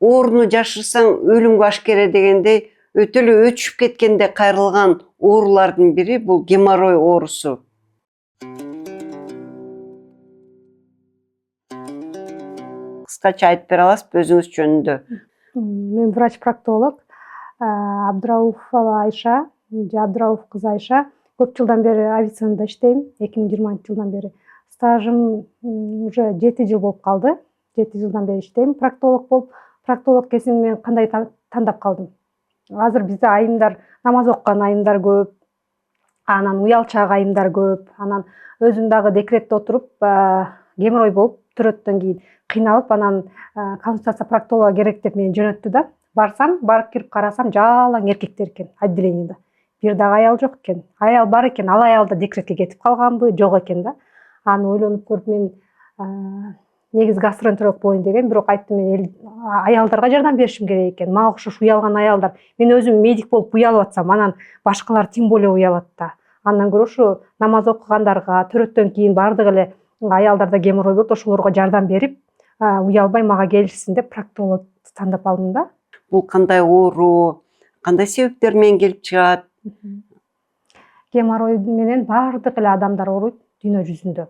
ооруну жашырсаң өлүмгө ашкере дегендей өтө эле өчүп кеткенде кайрылган оорулардын бири бул геморрой оорусу. Кыскача айтып бере аласызбы өзүңүз жөнүндө? Мен врач-проктолог Абдыраупова Айша, Абдырауф кызы Айша. Көп жылдан бери авиационда иштейм. 2020-жылдан бери. Стажым уже 7 жыл болуп калды. 7 жылдан бери иштейм. Проктолог болуп, проктолог кесибин мен кандай тандап калдым? Азыр бизде айымдар, намаз окуган айымдар көп, анан уялчаак айымдар көп, анан өзүм дагы декретте отуруп, геморрой болуп төрөттөн кийин кыйналып, анан консультация проктолога керек деп мени жөнөттү да. Барсам, барып кирип карасам, жалаң эркектер экен отделениеде. Бир дагы аял жок экен. Аял бар экен, ал аял да декретке кетип калганбы, жок экен да. Аны ойлонуп көрүп мен негизи гастроэнтеролог болоюн деген, бирок айттым мен аялдарга жардам беришим керек экен. Мага окшош уялган аялдар. Мен өзүм медик болуп уялып атсам, анан башкалар тем более уялат да. Андан көрө ушу намаз окугандарга, төрөттөн кийин бардык эле аялдарда геморрой болот, ошолорго жардам берип, уялбай мага келишсин деп проктолог тандап алдым да. Бул кандай оору, кандай себептер менен келип чыгат? Геморрой менен бардык эле адамдар ооруйт дүйнө жүзүндө.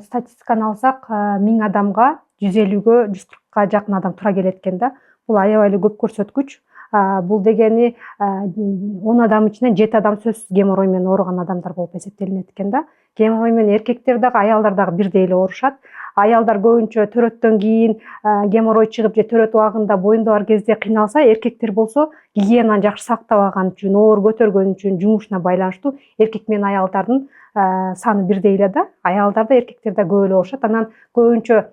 Статистиканы алсак, 1000 адамга 150-ге 140-ка жакын адам туура келет экен да. Бул аябай эле көп көрсөткүч. Бул дегени 10 адам ичинен 7 адам сөзсүз геморрой менен ооруган адамдар болуп эсептелинет экен да. Геморрой менен эркектер дагы, аялдар дагы бирдей эле оорушат. Аялдар көбүнчө төрөттөн кийин геморрой чыгып же төрөт убагында боюнда бар кезде кыйналса, эркектер болсо гигиенаны жакшы сактабаган үчүн, оор көтөргөн үчүн, жумушуна байланыштуу эркек менен аялдардын саны бирдей эле да. Аялдар да эркектер да көп эле оорушат. Анан көбүнчө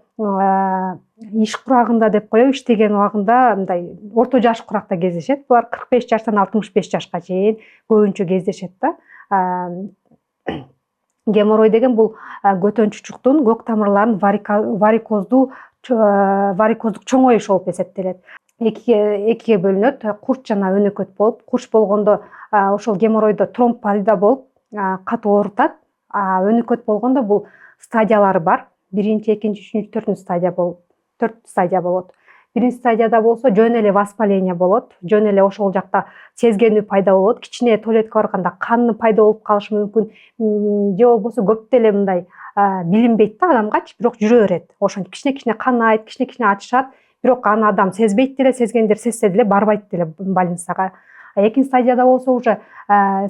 иш курагында деп коебу, иштеген убагында мындай орто жаш куракта кездешет. Булар 45 жаштан 65 жашка чейин көбүнчө кездешет да. Геморрой деген бул көтөнчүчүктүн көк тамырларынын варикоздук чоңоюшу болуп эсептелет. Экиге бөлүнөт, курч жана өнөкөт болуп. Курч болгондо ошол геморройдо тромб пайда болуп, катуу оорутат. Өнөкөт болгондо бул стадиялары бар. 1-2, 3, 4 стадия болуп, 4 стадия болот. Биринчи стадияда болсо жөн эле воспаление болот. Жөн эле ошол жакта сезгенүү пайда болот. Кичине туалетке барганда каны пайда болуп калышы мүмкүн. Же болбосо көп деле мындай билинбейт да адамгачы, бирок жүрө берет. Ошентип кичине ачышат, кичине ачышат, бирок аны адам сезбейт деле, сезгендер сезсе деле барбайт деле больницага. Экинчи стадияда болсо уже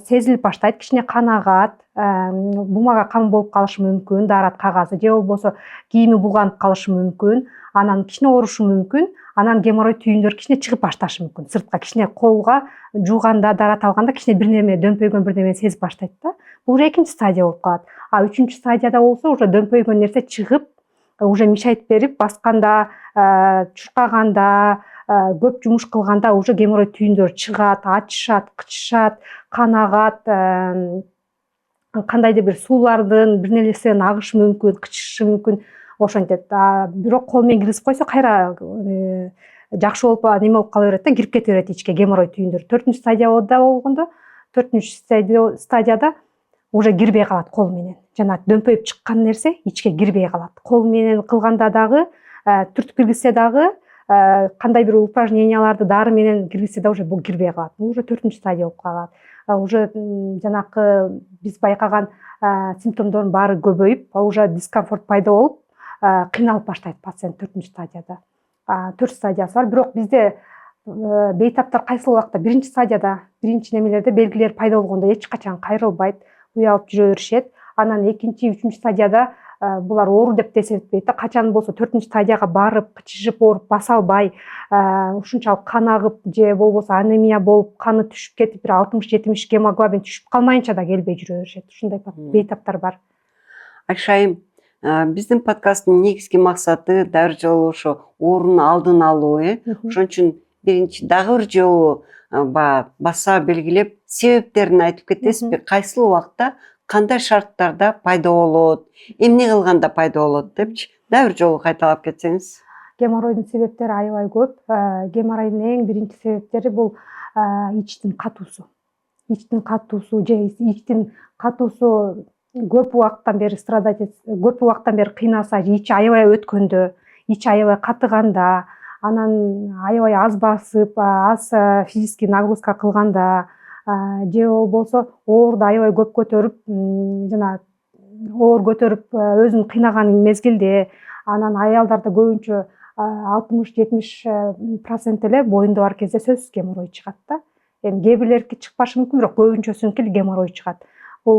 сезилип баштайт, кичине кан агат, бумага кан болуп калышы мүмкүн, даарат кагазы, же болбосо кийими булганып калышы мүмкүн, анан кичине оорушу мүмкүн, анан геморрой түйүндөрү кичине чыгып башташы мүмкүн. Сыртка кичине колго жууганда, даарат алганда кичине бир неме дөмпөйгөн бир нерсени сезип баштайт да. Бул экинчи стадия болуп калат. Үчүнчү стадияда болсо уже дөмпөйгөн нерсе чыгып, уже мешайт берип, басканда, чуркаганда, көп жумуш кылганда уже геморрой түйүндөрү чыгат, ачышат, кычышат, кан агат, кандайдыр бир суулардын бир нерседен агышы мүмкүн, кычышы мүмкүн, ошентет. Бирок кол менен киргизип койсо кайра жакшы болуп неме болуп кала берет да, кирип кете берет ичке геморрой түйүндөрү. 4-үнчү стадияда болгондо, 4-үнчү стадияда уже кирбей калат кол менен. Жана дөмпөйүп чыккан нерсе ичке кирбей калат. Кол менен кылганда дагы, түртүп киргизсе дагы, кандай бир упражненияларды дары менен киргизсе да уже бул кирбей калат. Бул уже 4-үнчү стадия болуп калат. Уже жанакы биз байкаган симптомдордун баары көбөйүп, уже дискомфорт пайда болуп, кыйналып баштайт пациент 4-үнчү стадияда. 4 стадиясы бар. Бирок бизде бейтаптар кайсыл убакта биринчи стадияда, биринчи немелерде белгилер пайда болгондо эч качан кайрылбайт, уялып жүрө беришет. Анан экинчи, үчүнчү стадияда булар оору деп эсептелбейт да. Качан болсо 4-үнчү стадияга барып, кычышып ооруп баса албай, ушунчалык кан агып же болбосо анемия болуп, каны түшүп кетип, бир 60-70 гемоглобин түшүп калмайынча да келбей жүрө беришет. Ушундай бейтаптар бар. Айша айым, биздин подкасттын негизги максаты дагы жолу ошо оорунун алдын алуу, ошон үчүн биринчи дагы бир жолу баса белгилеп, себептерин айтып кетесизби? Кайсыл убакта, кандай шарттарда пайда болот, эмне кылганда пайда болот депчи дагы бир жолу кайталап кетсеңиз. Геморройдун себептери аябай көп. Геморройдун эң биринчи себептери бул ичтин катуусу. Ичтин катуусу же ичтин катуусу көп убакыттан бери страдать, көп убакыттан бери кыйнаса, ичи аябай өткөндө, ичи аябай катыганда, анан аябай аз басып, аз физический нагрузка кылганда же болбосо оорду аябай көп көтөрүп, жана оор көтөрүп өзүн кыйнаган мезгилде, анан аялдарда көбүнчө 60-70% эле боюнда бар кезде сөзсүз геморрой чыгат да. Эми кээ бирлердики чыкпашы мүмкүн, бирок көбүнчөсүнүкү геморрой чыгат. Бул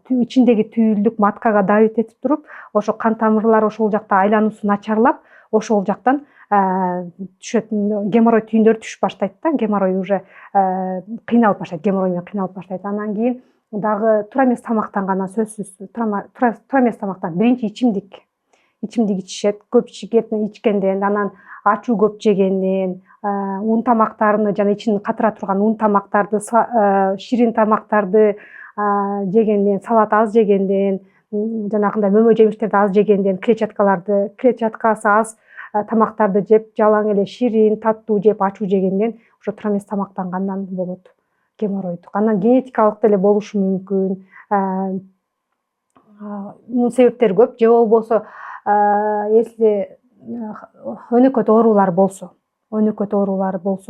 ичиндеги түйүлдүк маткага давить этип туруп, ошо кан тамырлары ошол жакта айлануусу начарлап, ошол жактан түшөт, геморрой түйүндөрү түшүп баштайт да, геморрой уже кыйналып баштайт, геморрой менен кыйналып баштайт. Анан кийин дагы туура эмес тамактангандан сөзсүз, туура эмес тамактан биринчи ичимдик ичишет, көп ичкенден, анан ачуу көп жегенден, ун тамактарын жана ичин катыра турган ун тамактарды, ширин тамактарды жегенден, салат аз жегенден, жанагындай мөмө жемиштерди аз жегенден, клетчаткасы аз тамактарды жеп, жалаң эле ширин, таттуу жеп, ачуу жегенден, ошо туура эмес тамактангандан болот геморройдук. Анан генетикалык деле болушу мүмкүн. Мунун себептери көп. Же болбосо если өнөкөт оорулар болсо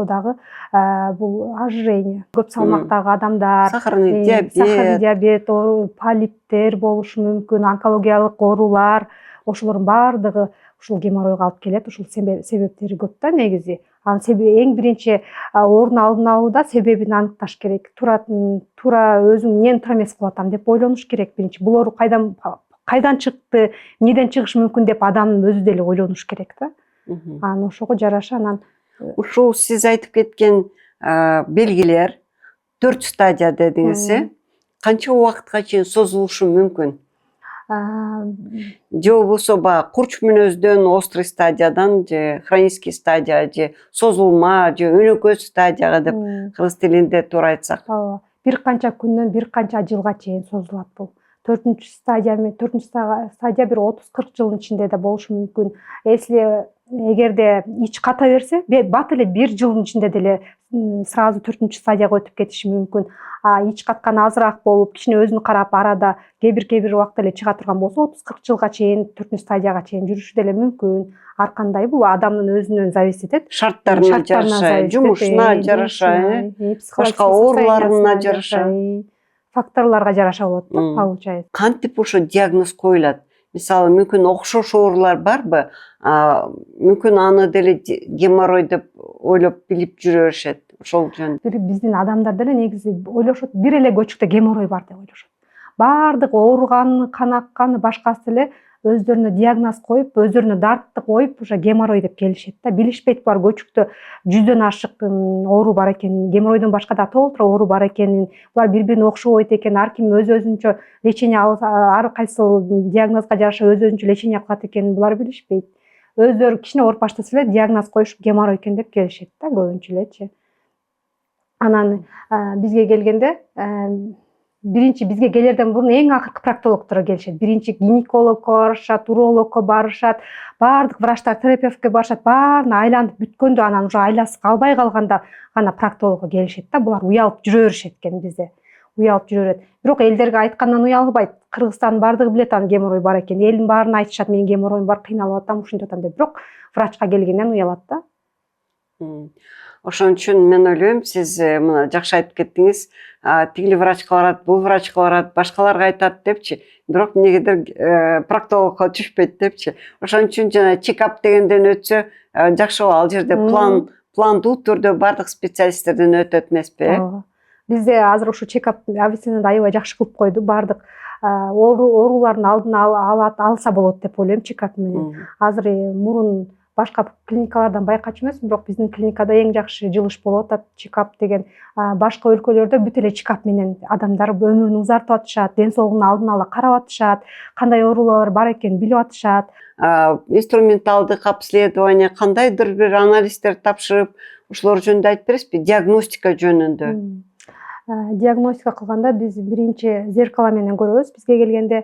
дагы бул ожирение, көп салмактагы адамдар, сахарный диабет, полиптер болушу мүмкүн, онкологиялык оорулар, ошолордун баардыгы ушул геморройго алып келет. Ушул себептери көп да негизи. Анын эң биринчи оорунун алдын алууда себебин аныкташ керек. Туура өзүң эмнени туура эмес кылып атам деп ойлонуш керек биринчи. Бул оору кайдан чыкты, эмнеден чыгышы мүмкүн деп адамдын өзү деле ойлонуш керек да. Анан ошого жараша анан ушул сиз айтып кеткен белгилер 4 стадия дедиңиз, канча убакытка чейин созулушу мүмкүн? Же болбосо курч мүнөздөн острый стадиядан же хронический стадия же созулма же өнөкөт стадияга деп кыргыз тилинде туура айтсак. Бир канча күндөн бир канча жылга чейин созулат бул. 4 стадия бир 30-40 жылдын ичинде да болушу мүмкүн. Эгерде ич ката берсе, бат эле 1 жылдын ичинде деле сразу 4 стадияга өтүп кетиши мүмкүн. Ич каткан азыраак болуп, кичине өзүн карап арада кээ бир убакта эле чыга турган болсо, 30-40 жылга чейин 4 стадияга чейин жүрүшү деле мүмкүн. Ар кандай бул адамдын өзүнөн зависит этет. Шарттарына жараша, жумушуна жараша, башка ооруларына жараша, факторлорго жараша болот да, получается. Кантип ошо диагноз коюлат? Мисалы, мүмкүн окшош оорулар барбы? Мүмкүн аны деле геморрой деп ойлоп билип жүрө беришет. Ошол жөнүндө. Биздин адамдар деле негизи ойлошот, бир эле көчүктө геморрой бар деп ойлошот. Баардык ооруганы, кан акканы, башкасы эле өздөрүнө диагноз коюп, өздөрүнө дартты коюп, уже геморрой деп келишет да. Билишпейт булар көчүктө 100дөн ашык оору бар экенин, геморройдон башка да толтура оору бар экенин, булар бири-бирине окшобойт экен, ар ким өзүнчө лечение ар кайсыл диагнозго жараша өзүнчө лечение кылат экенин булар билишпейт. Өздөрү кичине ооруп баштаса эле диагноз коюшуп геморрой экен деп келишет да, көбүнчө элечи. Анан бизге келгенде биринчи бизге келерден мурун эң акыркы проктологдор келишет. Биринчи гинекологко барышат, урологко барышат, баардык врачтар, терапевтке барышат, баарына айланып бүткөндө, анан уже айласы калбай калганда гана проктологко келишет да. Булар уялып жүрө беришет экен бизде. Уялып жүрө берет. Бирок элдерге айткандан уялбайт. Кыргызстандын баардыгы билет анын геморрой бар экен. Элдин баарына айтышат, менин геморройум бар, кыйналып атам, ушинтип атам деп. Бирок врачка келгенден уялат да. Ошон үчүн мен ойлойм, сиз мына жакшы айтып кеттиңиз, тигил врачка барат, бул врачка барат, башкаларга айтат депчи, бирок эмнегедир проктологко түшпөйт депчи. Ошон үчүн жана чекап дегенден өтсө жакшы болот. Ал жерде пландуу түрдө бардык специалисттерден өтөт эмеспи? Бизде азыр ушу чекап абисинада аябай жакшы кылып койду. Бардык оорулардын алдын алса болот деп ойлойм чекап менен. Азыр мурун башка клиникалардан байкачу эмес, бирок биздин клиникада эң жакшы жылыш болуп атат чекап деген. Башка өлкөлөрдө бүт эле чекап менен адамдар өмүрүн узартып атышат, ден соолугун алдын ала карап атышат, кандай оорулар бар экенин билип атышат. Инструменталдык обследование, кандайдыр бир анализдер тапшырып, ошолор жөнүндө айтып бересизби? Диагностика жөнүндө. Диагностика кылганда биз биринчи зеркало менен көрөбүз. Бизге келгенде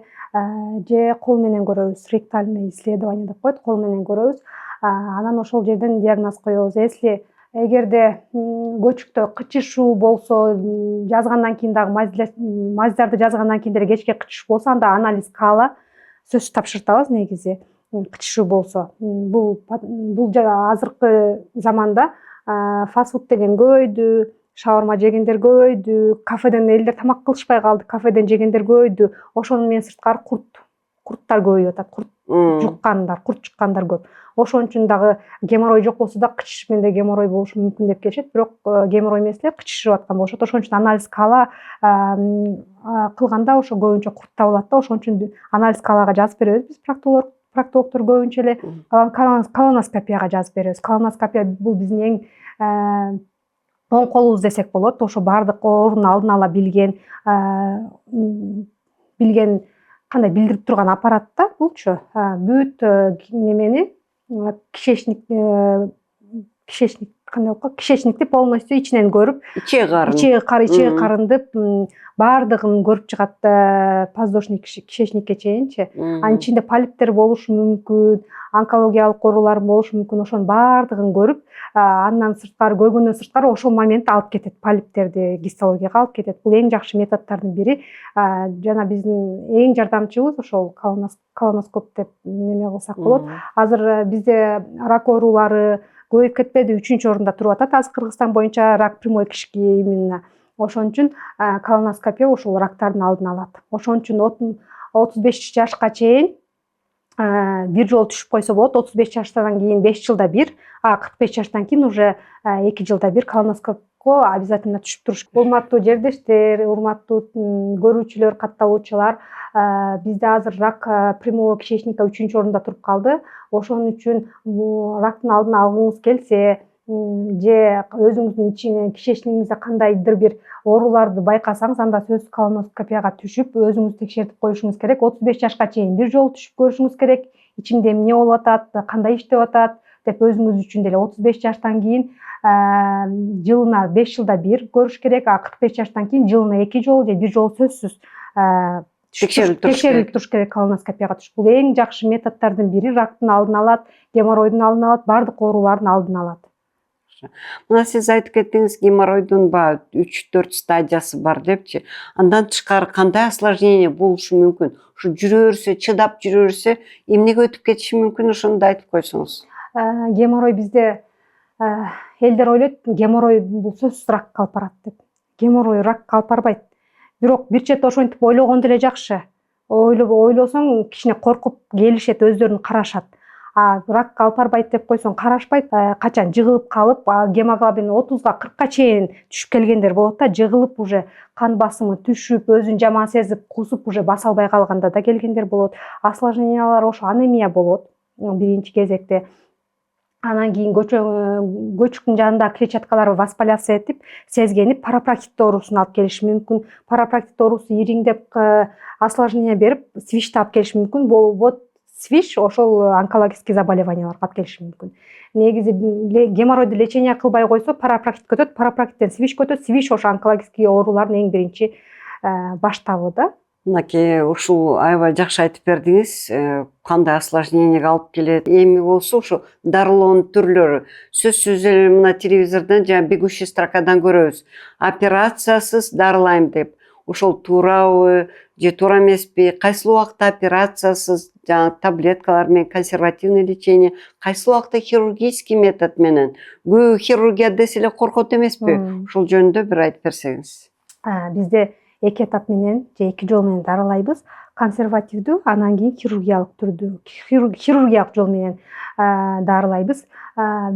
же кол менен көрөбүз, ректальный исследование деп коет, кол менен көрөбүз. Анан ошол жерден диагноз коебуз. Эгерде көчүктө кычышуу болсо, жазгандан кийин дагы маздарды жазгандан кийин деле кечке кычышуу болсо, анда анализ кала сөзсүз тапшыртабыз негизи. кычышуу болсо. Бул азыркы заманда фастфуд деген көбөйдү, шаурма жегендер көбөйдү, кафеден элдер тамак кылышпай калды, кафеден жегендер көбөйдү. Ошону менен сырткары курттар көбөйүп атат, курт жуккандар көп. Ошон үчүн дагы геморрой жок болсо да кычышыш менен геморрой болушу мүмкүн деп келишет, бирок геморрой эмес эле кычышып аткан болушот. Ошон үчүн анализ кала кылганда ошо көбүнчө курт табылат да, ошон үчүн анализ калага жазып беребиз биз проктологдор көбүнчө эле колоноскопияга жазып беребиз. Колоноскопия бул биздин эң оң колубуз десек болот. Ошо баардык оорунун алдын ала билген кандай билдирип турган аппарат да булчу. Бүт немени кишечникти полностью ичинен көрүп, ичеги карынды баардыгын көрүп чыгат, подвздошный кишечникке чейинчи. Анын ичинде полиптер болушу мүмкүн, онкологиялык оорулар болушу мүмкүн. Ошонун баардыгын көрүп, андан сырткары көргөндөн сырткары ошол моментте алып кетет, полиптерди гистологияга алып кетет. Бул эң жакшы методдордун бири. Жана биздин эң жардамчыбыз ошол колоноскоп деп неме кылсак болот. Азыр бизде рак оорулары көбөйүп кетпеди, 3-орунда туруп атат азыр Кыргызстан боюнча рак прямой кишки именно. Ошон үчүн колоноскопия ушул рактардын алдын алат. Ошон үчүн 35 жашка чейин бир жолу түшүп койсо болот. 35 жаштан кийин 5 жылда бир, 45 жаштан кийин уже 2 жылда бир колоноскопко обязательно түшүп туруш керек. Урматтуу жердештер, урматтуу көрүүчүлөр, катталуучулар, бизде азыр рак прямого кишечника 3-орунда туруп калды. Ошон үчүн рактын алдын алгыңыз келсе, же өзүңүздүн кишечниңизде кандайдыр бир ооруларды байкасаңыз, анда сөзсүз колоноскопияга түшүп, өзүңүздү текшертип коюшуңуз керек. 35 жашка чейин бир жолу түшүп көрүшүңүз керек. Ичимде эмне болуп атат, кандай иштеп атат деп өзүңүз үчүн деле 35 жаштан кийин жылына 5 жылда бир көрүш керек. 45 жаштан кийин жылына 2 жолу же 1 жолу сөзсүз текшерилип туруш керек колоноскопияга түшүп. Бул эң жакшы методдордун бири. Рактын алдын алат, геморройдун алдын алат, баардык оорулардын алдын алат. Мына сиз айтып кеттиңиз, геморройдун 3-4 стадиясы бар депчи. Андан тышкары кандай осложнение болушу мүмкүн? Ушу жүрө берсе, чыдап жүрө берсе, эмнеге өтүп кетиши мүмкүн, ошону да айтып койсоңуз. Геморрой бизде элдер ойлойт, геморрой бул сөзсүз ракка алып барат деп. Геморрой ракка алып барбайт. Бирок бир чети ошентип ойлогондо эле жакшы. Ойлосоң кичине коркуп келишет, өздөрүн карашат. Ракка алып барбайт деп койсоң карашпайт. Качан жыгылып калып, гемоглобин 30-га 40-ка чейин түшүп келгендер болот да, жыгылып уже кан басымы түшүп, өзүн жаман сезип, кусуп уже баса албай калганда да келгендер болот. Осложнениялар ошо анемия болот биринчи кезекте. Анан кийин көчүктүн жанында клетчаткалар воспаляция этип, сезгенип, парапроктит оорусун алып келиши мүмкүн. Парапроктит оорусу ириңдеп осложнение берип, свичти алып келиши мүмкүн. Вот свич ошол онкологический заболеванияларга алып келиши мүмкүн. Негизи геморройду лечение кылбай койсо, парапроктитке өтөт, парапроктиттен свичке өтөт. Свич ошо онкологический оорулардын эң биринчи баштабы да. Мынакей ушул аябай жакшы айтып бердиңиз, кандай осложнениеге алып келет. Эми болсо ушу дарылоонун түрлөрү. Сөзсүз эле мына телевизордон жана бегущий строкадан көрөбүз. Операциясыз дарылайм деп. Ошол туурабы же туура эмеспи? Кайсыл убакта операциясыз, жана таблеткалар менен консервативный лечение, кайсыл убакта хирургический метод менен? Көбү хирургия десе эле коркот эмеспи? Ушул жөнүндө бир айтып берсеңиз. Бизде 2 этап менен же 2 жол менен дарылайбыз. Консервативдүү, анан кийин хирургиялык түрдүү, хирургиялык жол менен дарылайбыз.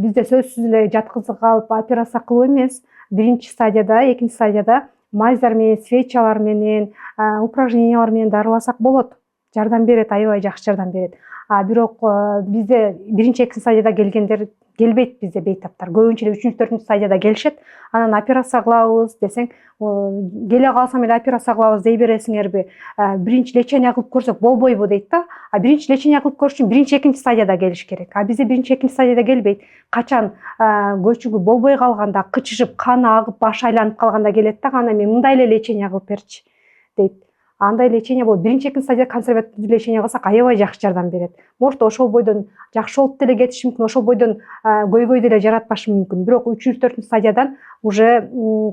Бизде сөзсүз эле жаткызып алып операция кылуу эмес. Биринчи стадияда, экинчи стадияда мазьдар менен, свечалар менен, упражнениялар менен дарыласак болот. Жардам берет, аябай жакшы жардам берет. Бирок бизде биринчи, экинчи стадияда келгендер келбейт бизде бейтаптар. Көбүнчө эле 3-4 стадияда келишет. Анан операция кылабыз десең, келе калсам эле операция кылабыз дей бересиңерби? Биринчи лечение кылып көрсөк болбойбу дейт да. Биринчи лечение кылып көрүш үчүн биринчи, экинчи стадияда келиш керек. Бизде биринчи, экинчи стадияда келбейт. Качан көчүгү болбой калганда, кычышып, каны агып, башы айланып калганда келет да, аны мен мындай эле лечение кылып берчи дейт. Андай лечение болот. Биринчи, экинчи стадияда консервативдүү лечение кылсак аябай жакшы жардам берет. Может, ошол бойдон жакшы болуп деле кетиши мүмкүн, ошол бойдон көйгөй деле жаратпашы мүмкүн. Бирок 3-4 стадиядан уже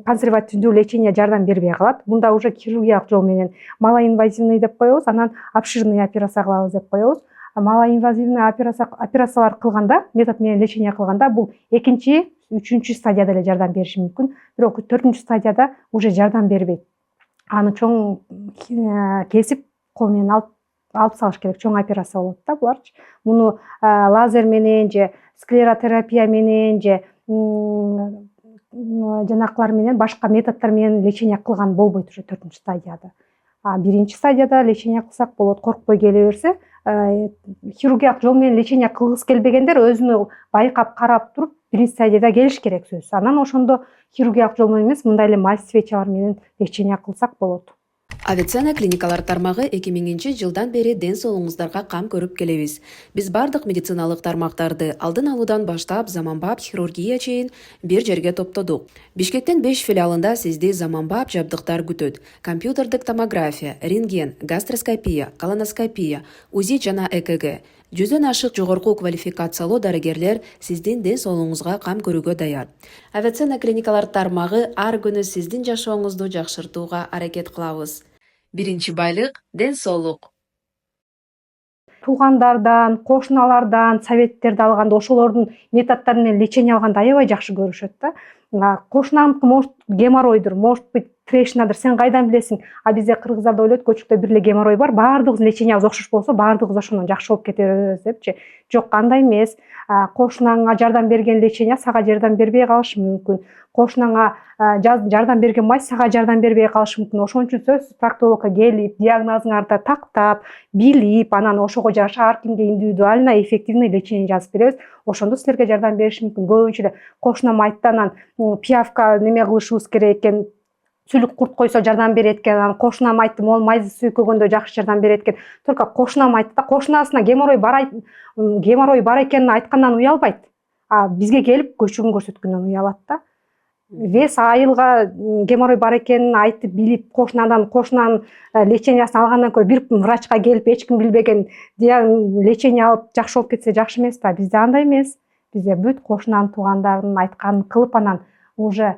консервативдүү лечение жардам бербей калат. Мында уже хирургиялык жол менен малоинвазивный деп коебуз, анан обширный операция кылабыз деп коебуз. малоинвазивный операциялар кылганда, метод менен лечение кылганда бул экинчи, үчүнчү стадияда эле жардам бериши мүмкүн. Бирок 4-чү стадияда уже жардам бербейт. Аны чоң кесип кол менен алып салыш керек. Чоң операция болот да буларчы. Муну лазер менен же склеротерапия менен же жанакылар менен башка методдор менен лечение кылган болбойт уже 4-чү стадияда. 1-чи стадияда лечение кылсак болот, коркпой келе берсе. Хирургиялык жол менен лечение кылгысы келбегендер өзүнө байкап карап туруп 1-чи стадияда келиш керек сөзсүз. Анан ошондо хирургиялык жол менен эмес, мындай эле мазь свечалар менен лечение кылсак болот. Авиценна клиникалар тармагы 2000-жылдан бери ден соолугуңуздарга кам көрүп келебиз. Биз бардык медициналык тармактарды алдын алуудан баштап заманбап хирургия чейин бир жерге топтодук. Бишкектин 5 филиалында сизди заманбап жабдыктар күтөт. Компьютердик томография, рентген, гастроскопия, колоноскопия, УЗИ жана ЭКГ. 100дөн ашык жогорку квалификациялуу дарыгерлер сиздин ден соолугуңузга кам көрүүгө даяр. Авиценна клиникалар тармагы ар күнү сиздин жашооңузду жакшыртууга аракет кылабыз. Биринчи байлык – ден соолук. Туугандардан, кошуналардан советтерди алганда ошолордун методдору менен лечение алганда аябай жакшы көрүшөт да. Кошунам может геморройдур, может быть трешнадыр, сен кайдан билесиң? Бизде кыргыздарда ойлойт, көчүктө бир эле геморрой бар, баардыгыбыздын лечениябыз окшош болсо, баардыгыбыз ошондон жакшы болуп кетебиз депчи. Жок, андай эмес. Кошунаңа жардам берген лечение сага жардам бербей калышы мүмкүн. Кошунаңа жардам берген мазь сага жардам бербей калышы мүмкүн. Ошон үчүн сөзсүз проктологко келип, диагнозуңарды тактап, билип, анан ошого жараша ар кимге индивидуально эффективный лечение жазып беребиз. Ошондо силерге жардам бериши мүмкүн. Көбүнчө эле кошунам айтты, анан пиявка неме кылышыбыз керек экен, сүлүк курт койсо жардам берет экен, анан кошунам айтты, могул майзы сүйкөгөндө жакшы жардам берет экен. Только кошунам айтты да, кошунасына геморрой бар экенин айткандан уялбайт. Бизге келип көчүгүн көрсөткөндөн уялат да. Вес айылга геморрой бар экенин айтып билип, кошунан лечениясын алгандан көрө бир врачка келип эч ким билбеген лечение алып жакшы болуп кетсе жакшы эмес да. Бизде андай эмес. Бизде бүт кошунанын туугандарынын айтканын кылып, анан уже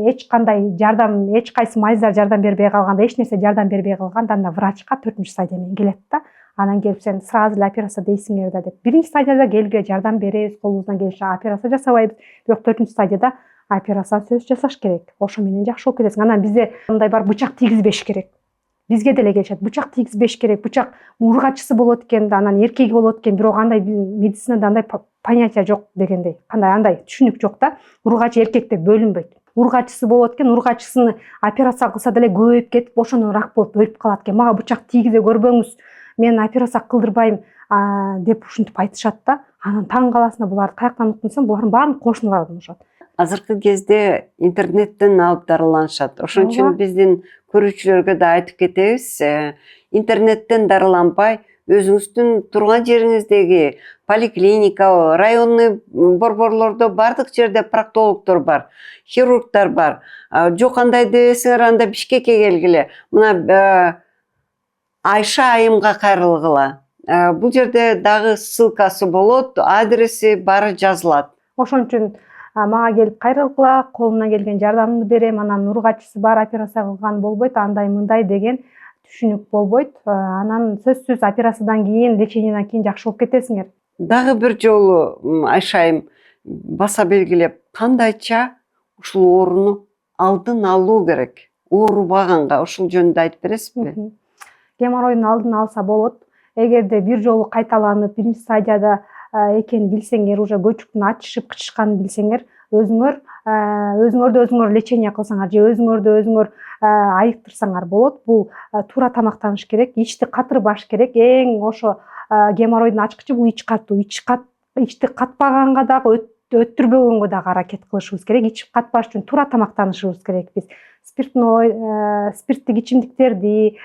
эч кандай жардам, эч кайсы майздар жардам бербей калганда, эч нерсе жардам бербей калганда анда врачка 4-чү стадия менен келет да. Анан келип сен сразу эле операция дейсиңер да деп. 1-чи стадияда келгиле, жардам беребиз, колубуздан келишинче операция жасабайбыз. Бирок 4-чү стадияда операция сөз жасаш керек. Ошо менен жакшы болуп кетесиң. Анан бизде мындай бар, бычак тийгизбеш керек. Бизге деле келишет, бычак тийгизбеш керек. Бычак ургачысы болот экен да, анан эркеги болот экен, бирок андай медицинада андай понятие жок дегендей. Кандай андай түшүнүк жок да. Ургач эркек деп бөлүнбөйт. Ургачысы болот экен, ургачысын операция кылса деле көбөйүп кетип, ошону рак болуп өлүп калат экен. Мага бычак тийгизе көрбөңүз, мен операция кылдырбайм деп ушинтип айтышат да. Анан таң каласың, булар каяктан уктун, булардын баарын кошуналардан угушат. Азыркы кезде интернеттен алып дарыланышат. Ошон үчүн биздин көрүүчүлөргө да айтып кетебиз, интернеттен дарыланбай, өзүңүздүн турган жериңиздеги поликлиника, районный борборлордо бардык жерде проктологдор бар, хирургдар бар. Жок кандай десеңер, анда Бишкекке келгиле. Мына Айша айымга кайрылгыла. Бул жерде дагы ссылкасы болот, адреси баары жазылат. Ошон үчүн мага келип кайрылгыла, колумдан келген жардамымды берем, анан ургачысы бар, операция кылган болбойт, андай мындай деген түшүнүк болбойт. Анан сөзсүз операциядан кийин, лечениеден кийин жакшы болуп кетесиңер. Дагы бир жолу Айша айым баса белгилеп, кандайча ушул ооруну алдын алуу керек? Оорубаганга ушул жөнүндө айтып бересизби? Геморройдун алдын алса болот. Эгерде бир жолу кайталанып, 1-чи стадияда экенин билсеңер, уже көчүктүн ачышып кычышканын билсеңер, өзүңөрдү лечение кылсаңар же өзүңөрдү айыктырсаңар болот. Бул туура тамактаныш керек, ичти катырбаш керек. Эң ошо геморройдун ачкычы бул ич катуу. Ичти катпаганга дагы, өттүрбөгөнгө дагы аракет кылышыбыз керек. Ич катпаш үчүн туура тамактанышыбыз керек. Биз спирттик ичимдиктерди,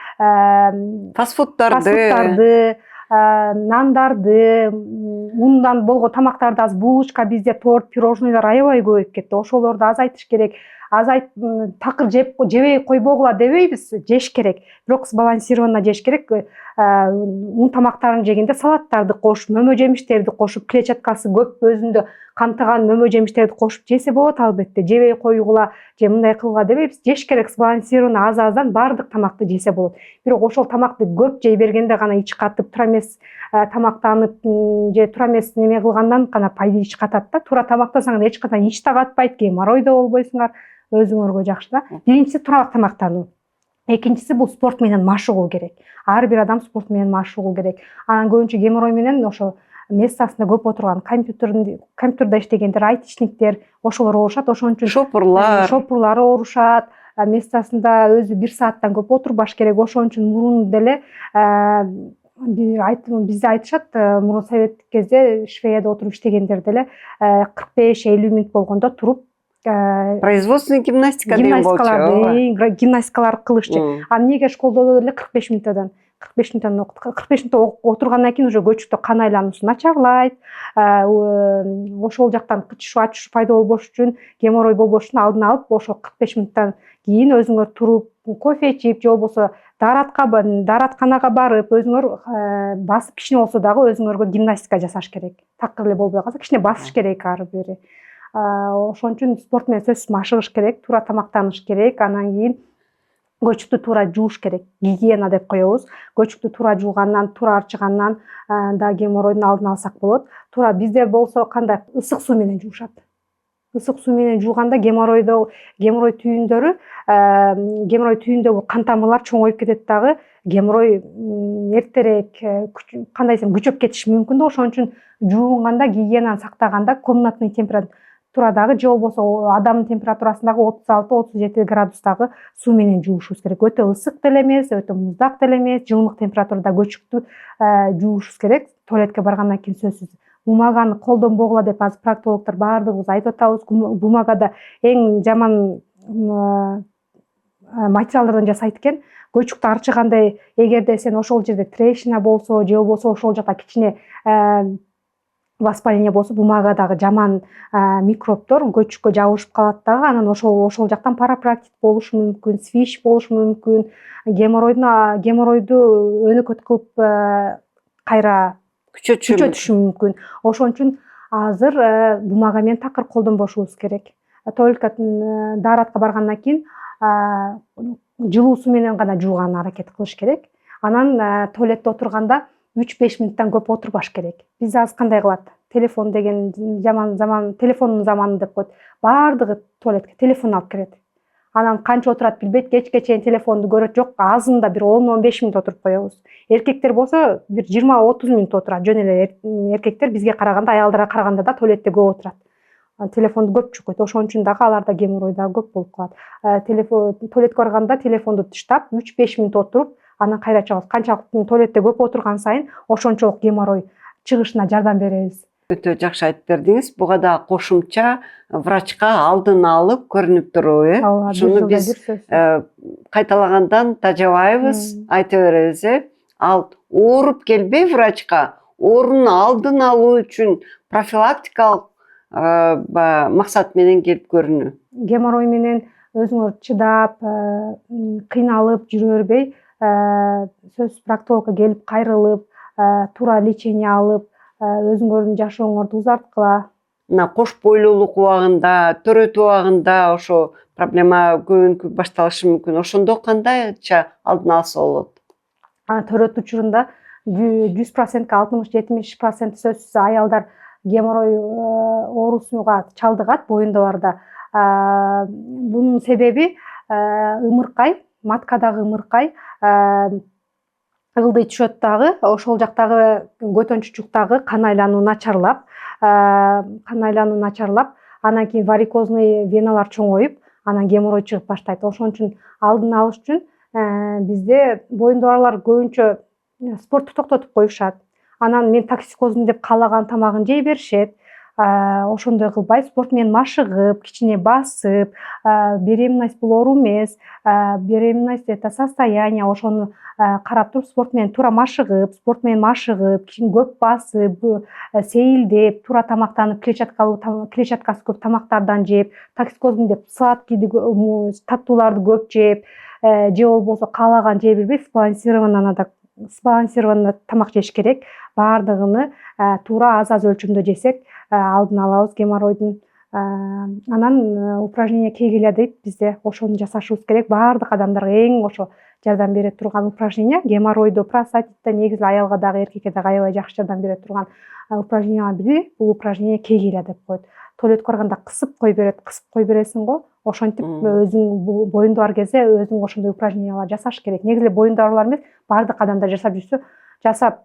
фастфуддарды, нандарды, ундан болгон тамактарды, булочка, бизде торт, пирожнойлор аябай көбөйүп кетти. Ошолорду азайтыш керек. такыр жебей койбогула дебейбиз, жеш керек, бирок сбалансированно жеш керек. Ун тамактарын жегенде салаттарды кошуп, мөмө жемиштерди кошуп, клетчаткасы көп өзүндө камтыган мөмө жемиштерди кошуп жесе болот албетте. Жебей коюгула же мындай кылгыла дебейбиз. Жеш керек сбалансированно аз-аздан баардык тамакты жесе болот. Бирок ошол тамакты көп жей бергенде гана ич катып, туура эмес тамактанып же туура эмес неме кылгандан гана пайда ич катат да. Туура тамактансаңар эч качан ич да катпайт, геморрой да болбойсуңар. Өзүңөргө жакшы да. Биринчиси туура тамактануу. Экинчиси бул спорт менен машыгуу керек. Ар бир адам спорт менен машыгуу керек. Анан көбүнчө геморрой менен ошо местасында көп отурган, компьютерде иштегендер, айтишниктер ошолор оорушат. Ошон үчүн шопурлар оорушат. Местасында өзү 1 сааттан көп отурбаш керек. Ошон үчүн мурун деле бизде айтышат, мурун советтик кезде швеяда отуруп иштегендер деле 45-50 мүнөт болгондо туруп производственный гимнастика деген болчу. Гимнастикалар кылышчу. А эмнеге школдо деле 45 мүнөттөн 45 мүнөт отургандан кийин уже көчүктө кан айлануусу начарлайт. Ошол жактан кычышуу, ачышуу пайда болбош үчүн, геморрой болбош үчүн алдын алып, ошо 45 мүнөттөн кийин өзүңөр туруп, кофе ичип, же болбосо дааратканага барып, өзүңөр басып, кичине болсо дагы өзүңөргө гимнастика жасаш керек. Такыр эле болбой калса, кичине басыш керек ар бири. Ошон үчүн спорт менен сөзсүз машыгыш керек, туура тамактаныш керек, анан кийин көчүктү туура жууш керек. Гигиена деп коебуз. Көчүктү туура жуугандан, туура арчыгандан да геморройдун алдын алсак болот. Туура бизде болсо кандай ысык суу менен жуушат. Ысык суу менен жууганда геморрой түйүндөгү кан тамырлар чоңоюп кетет дагы. Геморрой эртерээк кандай десем күчөп кетиши мүмкүн да. Ошон үчүн жууганда, гигиенаны сактаганда комнатный температурадагы же болбосо адамдын температурасындагы 36-37 градустагы суу менен жуушубуз керек. Өтө ысык деле эмес, өтө муздак деле эмес, жылымык температурада көчүктү жуушубуз керек. Туалетке баргандан кийин сөзсүз. Бумаганы колдонбогула деп азыр проктологдор баардыгыбыз айтып атабыз. Бумагада эң жаман материалдардан жасайт экен. Көчүктү арчыганда эгерде сен ошол жерде трещина болсо, же болбосо ошол жакта кичине воспаление болсо, бумагадагы жаман микробдор көчүккө жабышып калат дагы. Анан ошол жактан парапроктит болушу мүмкүн, свищ болушу мүмкүн. Геморройду өнөкөт кылып кайра күчөтүшү мүмкүн. Ошон үчүн азыр бумага менен такыр колдонбошубуз керек. Только дааратка баргандан кийин жылуу суу менен гана жууганга аракет кылыш керек. Анан туалетте отурганда 3-5 мүнөттөн көп отурбаш керек. Биз азыр кандай кылат? Телефон деген жаман заман, телефондун заманы деп коет. Баардыгы туалетке телефон алып кирет. Анан канча отурат билбейт, кечке чейин телефонду көрөт. Жок, азында бир 10-15 мүнөт отуруп коебуз. Эркектер болсо бир 20-30 мүнөт отурат. Жөн эле эркектер бизге караганда, аялдарга караганда да туалетте көп отурат. Телефонду көп чукойт. Ошон үчүн дагы аларда геморрой да көп болуп калат. Туалетке барганда телефонду таштап 3-5 мүнөт отуруп, анан кайра чыгабыз. Канчалык туалетте көп отурган сайын ошончолук геморрой чыгышына жардам беребиз. Өтө жакшы айтып бердиңиз. Буга да кошумча врачка алдын алып көрүнүп туруп, Шуну биз кайталагандан тажабайбыз, айта беребиз, Ал ооруп келбей врачка, оорунун алдын алуу үчүн профилактикалык максат менен келип көрүнүү. Геморрой менен өзүңөр чыдап, кыйналып жүрө бербей, сөзсүз проктологко келип кайрылып, туура лечение алып, өзүңөрдүн жашооңорду узарткыла. Мына кош бойлуулук убагында, төрөт убагында ошо проблема көбүнкү башталышы мүмкүн. Ошондо кандайча алдын алса болот? Төрөт учурунда 100%, 60-70% сөзсүз аялдар геморрой оорусуга чалдыгат боюнда барда. Бунун себеби ымыркай, маткадагы ымыркай ылдый түшөт дагы, ошол жактагы көтөн чучуктагы кан айлануу начарлап, анан кийин варикозный веналар чоңоюп, анан геморрой чыгып баштайт. Ошон үчүн алдын алыш үчүн бизде боюндабарлар көбүнчө спортту токтотуп коюшат. Анан мен токсикоздун деп каалаган тамагын жей беришет. ошондой кылбай спорт менен машыгып, кичине басып, беременность бул оору эмес, беременность это состояние, ошону карап туруп спорт менен туура машыгып, кичине көп басып, сейилдеп, туура тамактанып, клетчаткасы көп тамактардан жеп, токсикоздун деп сладкийди, таттууларды көп жеп, же болбосо каалаган жей бербей сбалансированно тамак жеш керек. Баардыгын туура аз өлчөмдө жесек алдын алабыз геморройдун. Анан упражнение кейгиле дейт, бизде ошону жасашыбыз керек. Баардык адамдарга эң ошо жардам бере турган упражнение геморройду, простатитте негизи аялга дагы эркекке дагы аябай жакшы жардам бере турган упражнениянын бири бул упражнение кейгиле деп коет. Туалетке барганда кысып кой бересиң го, ошентип өзүң боюнда бар кезде өзүң ошондой упражнениялар жасаш керек. Негизи боюнда барлар эмес, баардык адамдар жасап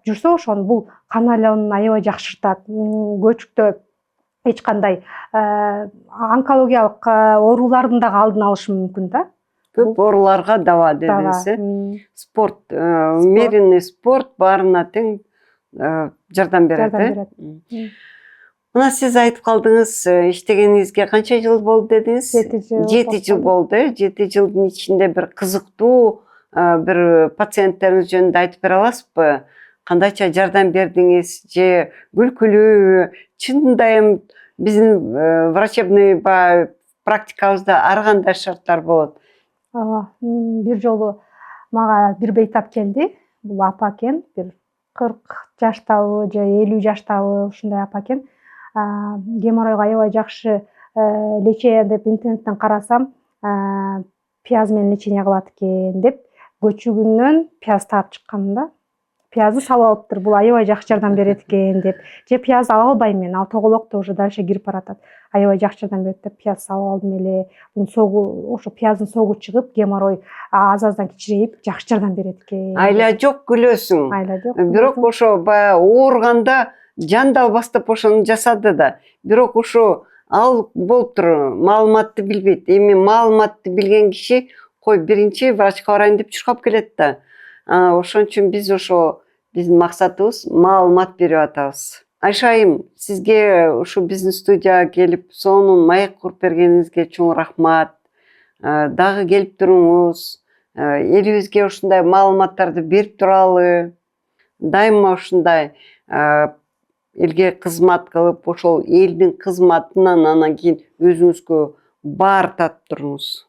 жүрсө ошону бул кан айланууну аябай жакшыртат. Көчүктө эч кандай онкологиялык оорулардын дагы алдын алышы мүмкүн да. Көп ооруларга дава дедиңиз. Спорт, умеренный спорт баарына тең жардам берет. Мына сиз айтып калдыңыз, иштегениңизге канча жыл болду дедиңиз? 7 жыл болду. 7 жылдын ичинде бир кызыктуу бир пациенттериңиз жөнүндө айтып бере аласызбы? Кандайча жардам бердиңиз же күлкүлүү? Чынында эми биздин врачебный практикабызда ар кандай шарттар болот? Бир жолу мага бир бейтап келди. Бул апа экен, бир 40 жаштабы же 50 жаштабы ушундай апа экен. Геморройго аябай жакшы лечение деп интернеттен карасам, пияз менен лечение кылат экен деп көчүгүнөн пияз таап чыккан да. Пиязды салып алыптыр, бул аябай жакшы жардам берет экен деп. Же пиязды ала албайм мен, ал тоголокто уже дальше кирип баратат. Аябай жакшы жардам берет деп пияз салып алдым эле. Ошо пияздын согу чыгып, геморрой аз-аздан кичирейип, жакшы жардам берет экен. Айла жок күлөсүң. Айла жок. Бирок ошо баягы ооруганда жандал бастап ошону жасады да. Бирок ошо ал болуптур, маалыматты билбейт. Эми маалыматты билген киши кой биринчи врачка барайын деп чуркап келет да. Ошон үчүн биз ошо биздин максатыбыз маалымат берип атабыз. Айша айым, сизге ушу биздин студияга келип, сонун маек куруп бергениңизге чоң рахмат. Дагы келип туруңуз. Элибизге ушундай маалыматтарды берип туралы. Дайыма ушундай элге кызмат кылып, ошол элдин кызматынан анан кийин өзүңүзгө баар татып туруңуз.